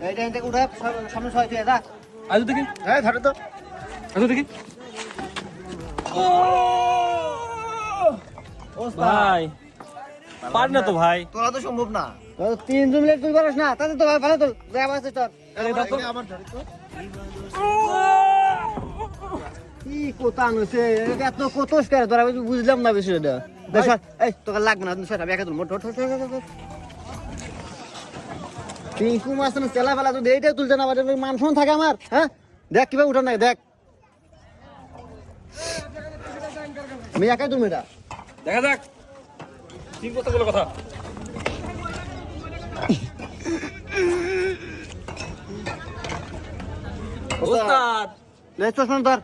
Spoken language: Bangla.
এইটা থেকে উঠে সামনে ছয় তুই যা আজ দেখি হ্যাঁ ধরে তো আজ দেখি ভাই পার না তো ভাই তোরা তো সম্ভব না তিনজন মিলে তুই পারিস না তাতে তো ভালো তো যা আছে তোর আমার ধরে তো কি কোথা আনছে এত কতস করে তোরা বুঝলাম না বিষয়টা দেখ এই তোকে লাগবে না স্যার আমি একা তুলবো পিঙ্কু মাছ না তেলা ফেলা তো এইটাই তুলতে না পারে মান শোন থাকে আমার হ্যাঁ দেখ কিভাবে উঠান না দেখ আমি একাই তুলবো এটা দেখা যাক তিন কতগুলো কথা ওস্তাদ লেছ তো শোন ধর